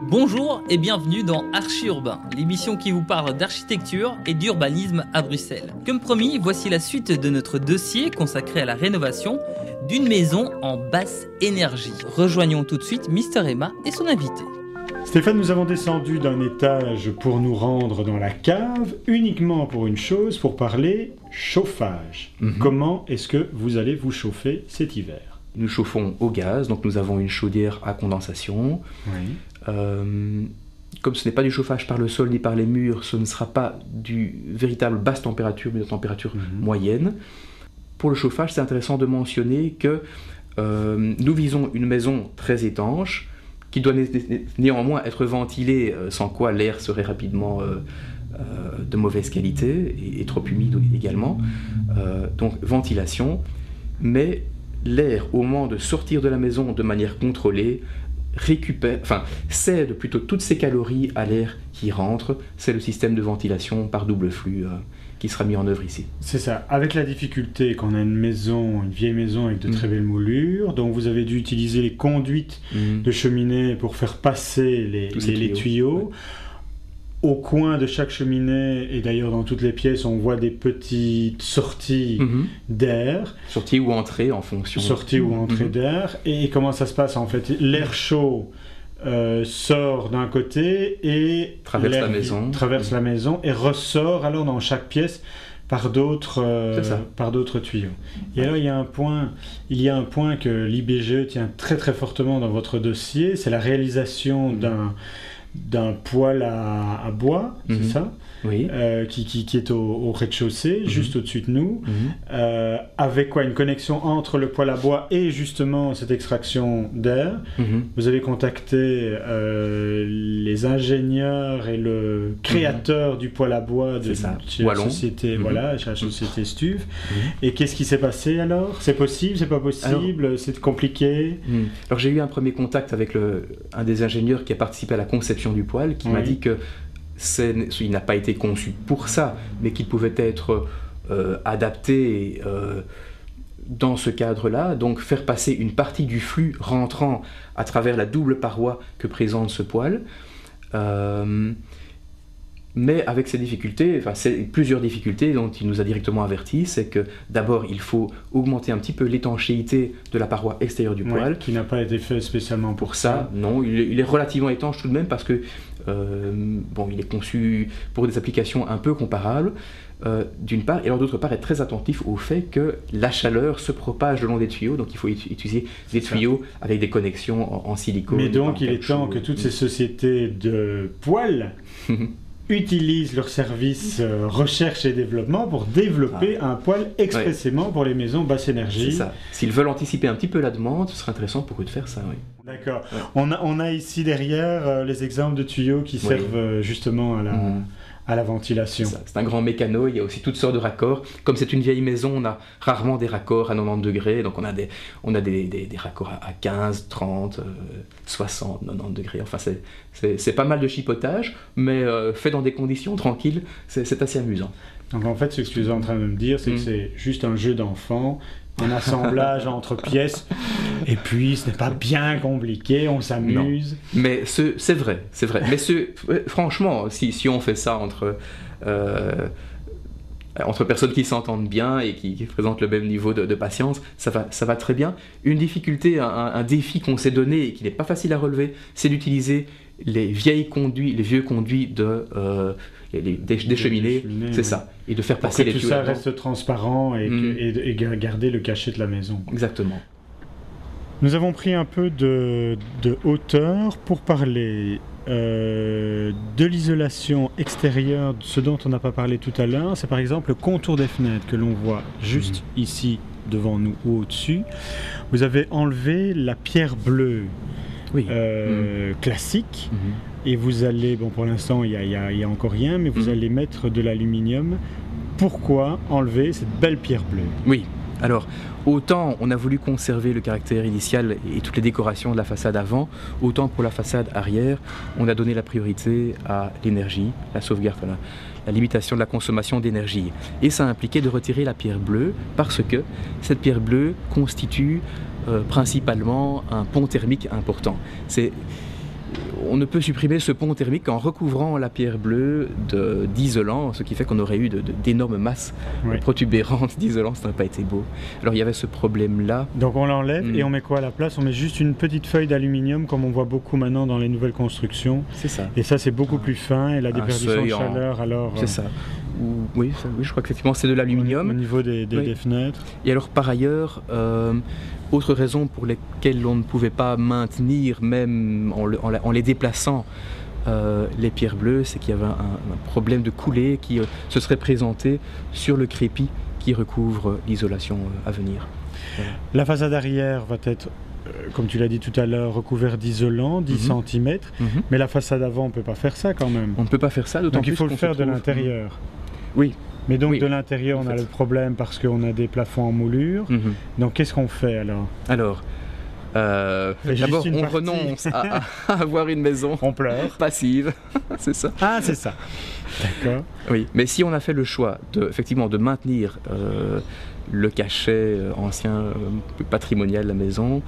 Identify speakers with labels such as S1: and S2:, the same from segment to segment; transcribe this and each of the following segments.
S1: Bonjour et bienvenue dans Archi-Urbain, l'émission qui vous parle d'architecture et d'urbanisme à Bruxelles. Comme promis, voici la suite de notre dossier consacré à la rénovation d'une maison en basse énergie. Rejoignons tout de suite Mister Emma et son invité.
S2: Stéphane, nous avons descendu d'un étage pour nous rendre dans la cave, uniquement pour une chose, pour parler chauffage. Comment est-ce que vous allez vous chauffer cet hiver ?
S3: Nous chauffons au gaz, donc nous avons une chaudière à condensation.
S2: Oui.
S3: Comme ce n'est pas du chauffage par le sol ni par les murs, ce ne sera pas du véritable basse température, mais de température moyenne. Pour le chauffage, c'est intéressant de mentionner que nous visons une maison très étanche, qui doit néanmoins être ventilée, sans quoi l'air serait rapidement de mauvaise qualité et trop humide également. Donc ventilation, mais l'air, au moment de sortir de la maison de manière contrôlée, cède plutôt toutes ses calories à l'air qui rentre. C'est le système de ventilation par double flux qui sera mis en œuvre ici.
S2: C'est ça, avec la difficulté qu'on a une vieille maison avec de très belles moulures, donc vous avez dû utiliser les conduites de cheminée pour faire passer les tuyaux. Ouais. Au coin de chaque cheminée, et d'ailleurs dans toutes les pièces, on voit des petites sorties d'air.
S3: Sorties ou entrées en fonction.
S2: Sorties ou entrées d'air. Et comment ça se passe en fait ? L'air chaud sort d'un côté et
S3: traverse la maison
S2: et ressort alors dans chaque pièce par d'autres tuyaux. Et alors il y a un point que l'IBGE tient très très fortement dans votre dossier, c'est la réalisation d'un poêle à bois, c'est ça ?
S3: Oui.
S2: Qui est au rez-de-chaussée, juste au-dessus de nous, avec quoi, une connexion entre le poêle à bois et justement cette extraction d'air. Vous avez contacté les ingénieurs et le créateur du poêle à bois chez la société, chez la société Stuve. Et qu'est-ce qui s'est passé alors ? C'est possible, c'est pas possible, c'est compliqué ?
S3: Alors j'ai eu un premier contact avec un des ingénieurs qui a participé à la conception du poêle, qui m'a dit que il n'a pas été conçu pour ça, mais qu'il pouvait être adapté dans ce cadre-là, donc faire passer une partie du flux rentrant à travers la double paroi que présente ce poêle, mais avec ces difficultés, plusieurs difficultés dont il nous a directement avertis, c'est que d'abord il faut augmenter un petit peu l'étanchéité de la paroi extérieure du poêle.
S2: Qui n'a pas été fait spécialement pour ça.
S3: Non, il est relativement étanche tout de même parce que il est conçu pour des applications un peu comparables, d'une part, et alors d'autre part être très attentif au fait que la chaleur se propage le long des tuyaux, donc il faut utiliser des tuyaux avec des connexions en silicone.
S2: Mais donc il est temps que toutes ces sociétés de poêles utilisent leur service recherche et développement pour développer un poêle expressément pour les maisons basse énergie.
S3: C'est ça. S'ils veulent anticiper un petit peu la demande, ce serait intéressant pour eux de faire ça, oui.
S2: D'accord. Ouais. On a ici derrière les exemples de tuyaux qui servent justement à la ventilation.
S3: C'est un grand mécano, il y a aussi toutes sortes de raccords. Comme c'est une vieille maison, on a rarement des raccords à 90 degrés, donc on a des raccords à 15, 30, 60, 90 degrés. Enfin, c'est pas mal de chipotage, mais fait dans des conditions tranquilles, c'est assez amusant.
S2: Donc en fait, ce que tu es en train de me dire, c'est que c'est juste un jeu d'enfant, un assemblage entre pièces, et puis ce n'est pas bien compliqué, on s'amuse.
S3: Non. Mais c'est vrai. Mais franchement, si on fait ça entre personnes qui s'entendent bien et qui présentent le même niveau de patience, ça va très bien. Une difficulté, un défi qu'on s'est donné et qui n'est pas facile à relever, c'est d'utiliser les vieux conduits des cheminées, c'est ça, et de faire passer les tuyaux.
S2: Pour que tout ça reste transparent et garder le cachet de la maison.
S3: Exactement.
S2: Nous avons pris un peu de hauteur pour parler de l'isolation extérieure, ce dont on n'a pas parlé tout à l'heure. C'est par exemple le contour des fenêtres que l'on voit juste ici devant nous ou au-dessus. Vous avez enlevé la pierre bleue classique. Et vous allez, pour l'instant il y a encore rien, mais vous allez mettre de l'aluminium. Pourquoi enlever cette belle pierre bleue ?
S3: Oui, alors autant on a voulu conserver le caractère initial et toutes les décorations de la façade avant, autant pour la façade arrière, on a donné la priorité à l'énergie, la sauvegarde, la limitation de la consommation d'énergie. Et ça impliquait de retirer la pierre bleue parce que cette pierre bleue constitue principalement un pont thermique important. On ne peut supprimer ce pont thermique qu'en recouvrant la pierre bleue d'isolant, ce qui fait qu'on aurait eu d'énormes masses protubérantes d'isolant, ça n'aurait pas été beau. Alors il y avait ce problème-là.
S2: Donc on l'enlève et on met quoi à la place? On met juste une petite feuille d'aluminium comme on voit beaucoup maintenant dans les nouvelles constructions.
S3: C'est ça.
S2: Et ça c'est beaucoup plus fin et la déperdition de chaleur alors...
S3: C'est ça. Oui, je crois qu'effectivement c'est de l'aluminium.
S2: Au niveau des fenêtres.
S3: Et alors par ailleurs, autre raison pour lesquelles on ne pouvait pas maintenir, même en les déplaçant, les pierres bleues, c'est qu'il y avait un problème de coulée qui se serait présenté sur le crépi qui recouvre l'isolation à venir. Voilà.
S2: La façade arrière va être, comme tu l'as dit tout à l'heure, recouverte d'isolant, 10 cm, mais la façade avant, on ne peut pas faire ça quand même.
S3: On ne peut pas faire ça, d'autant plus
S2: il faut le faire de l'intérieur.
S3: Oui.
S2: Mais donc de l'intérieur, on a le problème parce qu'on a des plafonds en moulure. Donc qu'est-ce qu'on fait alors?
S3: D'abord, on renonce à avoir une maison passive, c'est ça.
S2: Ah, c'est ça. D'accord.
S3: Oui, mais si on a fait le choix effectivement de maintenir le cachet ancien patrimonial de la maison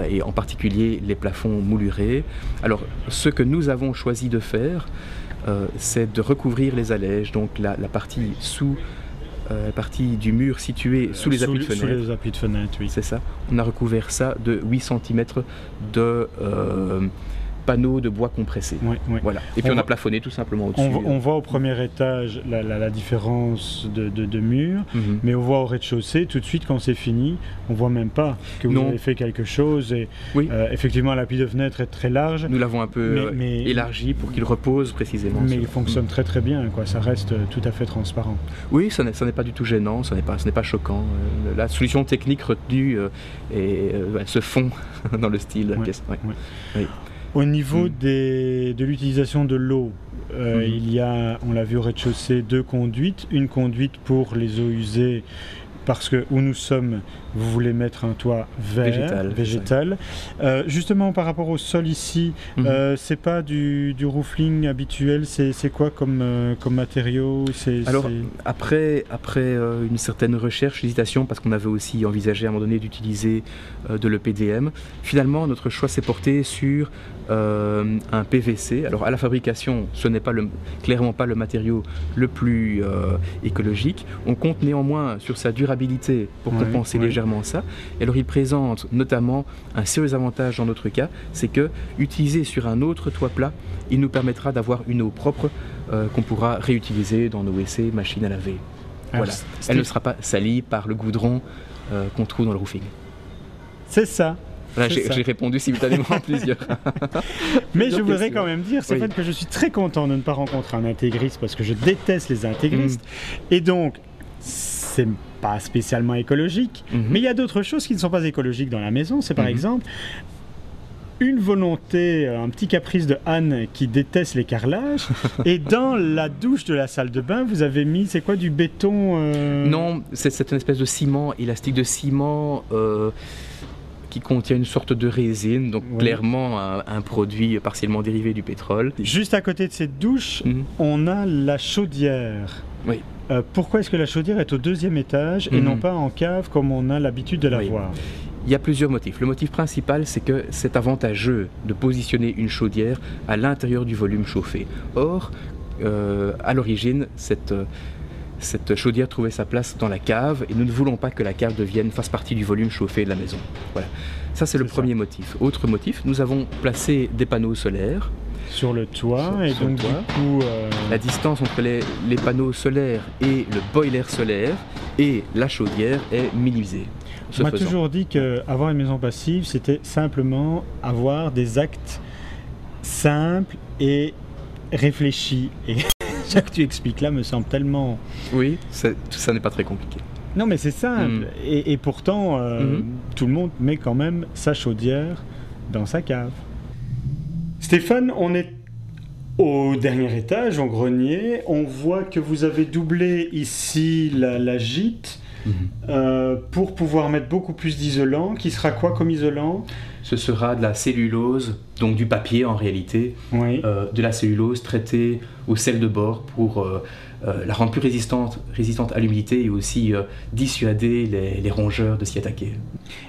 S3: et en particulier les plafonds moulurés, alors ce que nous avons choisi de faire, c'est de recouvrir les allèges, donc la partie la partie du mur située sous les appuis de fenêtre. Sous
S2: les appuis de fenêtre, oui.
S3: C'est ça. On a recouvert ça de 8 cm de panneaux de bois compressés. Voilà. Et puis on a plafonné tout simplement au-dessus.
S2: On voit au premier étage la différence de mur, mais on voit au rez-de-chaussée, tout de suite quand c'est fini, on voit même pas que vous avez fait quelque chose. Et effectivement, l'appui de fenêtre est très large.
S3: Nous l'avons un peu élargi pour qu'il repose précisément.
S2: Mais il fonctionne très très bien, quoi. Ça reste tout à fait transparent.
S3: Oui, ça n'est pas du tout gênant, ce n'est pas choquant. La solution technique retenue se fond dans le style de la pièce. Oui.
S2: Au niveau de l'utilisation de l'eau, il y a, on l'a vu au rez-de-chaussée, 2 conduites. Une conduite pour les eaux usées, parce que où nous sommes, vous voulez mettre un toit végétal. Justement, par rapport au sol ici, c'est pas du roofing habituel, c'est quoi comme matériau?
S3: Alors, après une certaine recherche, hésitation, parce qu'on avait aussi envisagé à un moment donné d'utiliser de l'EPDM, finalement, notre choix s'est porté sur un PVC. Alors, à la fabrication, ce n'est pas clairement pas le matériau le plus écologique. On compte néanmoins sur sa durabilité pour compenser légèrement ça. Et alors il présente notamment un sérieux avantage dans notre cas, c'est que utilisé sur un autre toit plat, il nous permettra d'avoir une eau propre qu'on pourra réutiliser dans nos WC, machines à laver. Voilà. Elle ne sera pas salie par le goudron qu'on trouve dans le roofing.
S2: C'est ça.
S3: Voilà, j'ai répondu simultanément à plusieurs.
S2: Mais je voudrais quand même dire, Stéphane, que je suis très content de ne pas rencontrer un intégriste parce que je déteste les intégristes. Et donc, c'est pas spécialement écologique, mais il y a d'autres choses qui ne sont pas écologiques dans la maison. C'est par exemple une volonté, un petit caprice de Anne qui déteste les carrelages. Et dans la douche de la salle de bain, vous avez mis, c'est quoi, du béton
S3: Non, c'est une espèce de ciment, élastique de ciment qui contient une sorte de résine, donc clairement un produit partiellement dérivé du pétrole.
S2: Juste à côté de cette douche, on a la chaudière.
S3: Oui.
S2: Pourquoi est-ce que la chaudière est au 2e étage et non pas en cave comme on a l'habitude de la voir?
S3: Il y a plusieurs motifs. Le motif principal, c'est que c'est avantageux de positionner une chaudière à l'intérieur du volume chauffé. Or, à l'origine, cette chaudière trouvait sa place dans la cave et nous ne voulons pas que la cave fasse partie du volume chauffé de la maison. Voilà. Ça, c'est le premier motif. Autre motif, nous avons placé des panneaux solaires
S2: sur le toit, sur du coup,
S3: la distance entre les panneaux solaires et le boiler solaire et la chaudière est minimisée.
S2: On m'a toujours dit qu'avoir une maison passive, c'était simplement avoir des actes simples et réfléchis. Et ça que tu expliques là me semble tellement...
S3: Oui, ça n'est pas très compliqué.
S2: Non, mais c'est simple. Et pourtant, tout le monde met quand même sa chaudière dans sa cave. Stéphane, on est au dernier étage, au grenier. On voit que vous avez doublé ici la gîte pour pouvoir mettre beaucoup plus d'isolant. Qui sera quoi comme isolant?
S3: Ce sera de la cellulose, donc du papier en réalité, de la cellulose traitée au sel de bore pour la rendre plus résistante à l'humidité et aussi dissuader les rongeurs de s'y attaquer.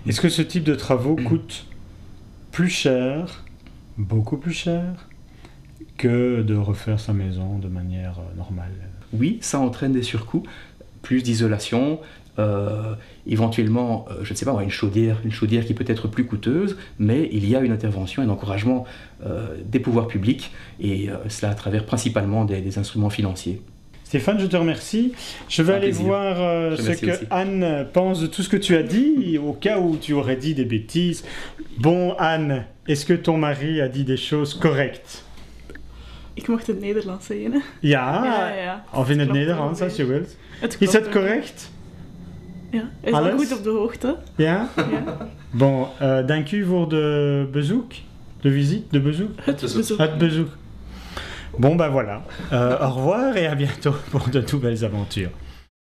S2: Est-ce que ce type de travaux coûte plus cher, beaucoup plus cher, que de refaire sa maison de manière normale?
S3: Oui, ça entraîne des surcoûts, plus d'isolation, éventuellement, je ne sais pas, une chaudière qui peut être plus coûteuse, mais il y a une intervention, un encouragement des pouvoirs publics, et cela à travers principalement des instruments financiers.
S2: Stéphane, je te remercie. Je vais aller voir ce que aussi Anne pense de tout ce que tu as dit, au cas où tu aurais dit des bêtises. Bon, Anne, est-ce que ton mari a dit des choses correctes?
S4: Ik mocht het Nederlands zeggen, hè?
S2: Ja, of in het Nederlands, als je wilt. Is dat correct?
S4: Ja, hij is wel goed op de hoogte.
S2: Ja?
S4: Ja.
S2: Bon, dank u voor de bezoek, de visite, de bezoek. Het bezoek. Bon, ben voilà. Au revoir et à bientôt pour de nouvelles aventures.